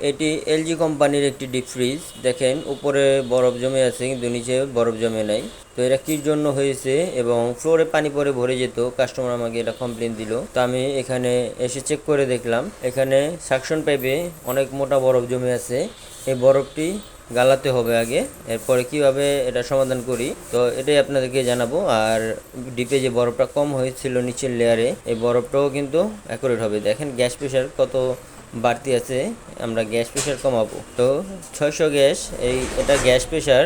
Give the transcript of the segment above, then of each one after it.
এটি এলজি কোম্পানির একটি ডিপ ফ্রিজ। দেখেন উপরে বরফ জমে আছে কিন্তু নিচে বরফ জমে নাই। তো এটা কির জন্য হয়েছে এবং ফ্লোরে পানি পরে ভরে যেত, কাস্টমার আমাকে এটা কমপ্লেন দিল। তো আমি এখানে এসে চেক করে দেখলাম এখানে সাকশন পাইপে অনেক মোটা বরফ জমে আছে। এই বরফটি গালাতে হবে আগে, এরপরে কিভাবে এটা সমাধান করি তো এটাই আপনাদেরকে জানাবো। আর ডিপে যে বরফটা কম হয়েছিল নিচের লেয়ারে, এই বরফটাও কিন্তু অ্যাকুরেট হবে। দেখেন গ্যাস প্রেশার কত বাড়তি আছে, আমরা গ্যাস প্রেশার কমাবো। তো 600 গ্যাস, এটা গ্যাস প্রেশার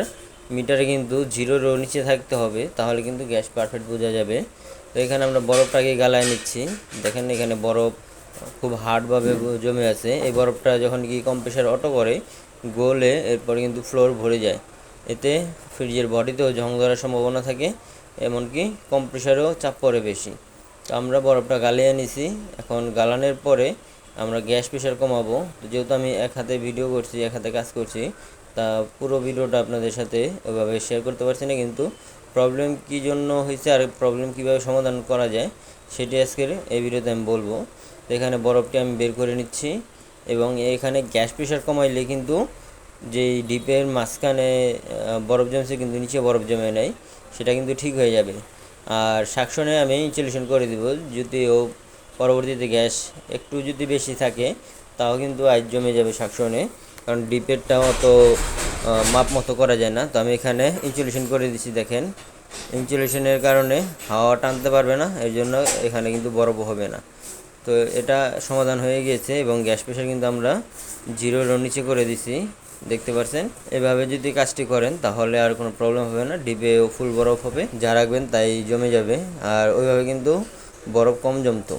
মিটারে কিন্তু 0-র নিচে থাকতে হবে, তাহলে কিন্তু গ্যাস পারফেক্ট বোঝা যাবে। তো এখানে আমরা বরফটাকে গালায় নিচ্ছি। দেখেন এখানে বরফ খুব হার্ডভাবে জমে আছে। এই বরফটা যখন কি কম্প্রেসার অটো করে গোলে, এরপরে কিন্তু ফ্লোর ভরে যায়। এতে ফ্রিজের বডিতেও জং ধরার সম্ভাবনা থাকে, এমনকি কম্প্রেসারেও চাপ পড়ে বেশি। তো আমরা বরফটা গালিয়ে নিছি। এখন গালানোর পরে আমরা গ্যাস প্রেশার কমাবো। তো যেহেতু আমি এক হাতে ভিডিও করছি, এক হাতে কাজ করছি, তা পুরো ভিডিওটা আপনাদের সাথে ওইভাবে শেয়ার করতে পারছি না, কিন্তু প্রবলেম কী জন্য হয়েছে আর প্রবলেম কীভাবে সমাধান করা যায় সেটি আজকের এই ভিডিওতে আমি বলবো। তো এখানে বরফটি আমি বের করে নিচ্ছি এবং এখানে গ্যাস প্রেশার কমাইলে কিন্তু যেই ডিপের মাঝখানে বরফ জমছে কিন্তু নিচে বরফ জমে নেয়, সেটা কিন্তু ঠিক হয়ে যাবে। আর সাকশনে আমি ইনসুলেশন করে দিব, যদিও পরবর্তীতে গ্যাস একটু যদি বেশি থাকে তাও কিন্তু আইস জমে যাবে সাকশনে, কারণ ডিপেরটাও অত মাপ মতো করা যায় না। তো আমি এখানে ইনসুলেশন করে দিচ্ছি। দেখেন ইনসুলেশনের কারণে হাওয়া টানতে পারবে না, এর জন্য এখানে কিন্তু বরফ হবে না। তো এটা সমাধান হয়ে গিয়েছে এবং গ্যাস প্রেশার কিন্তু আমরা 0-র নিচে করে দিছি, দেখতে পাচ্ছেন। এভাবে যদি কাজটি করেন তাহলে আর কোনো প্রবলেম হবে না, ডিপেও ফুল বরফ হবে, যা রাখবেন তাই জমে যাবে। আর ওইভাবে কিন্তু বরফ কম জমতো।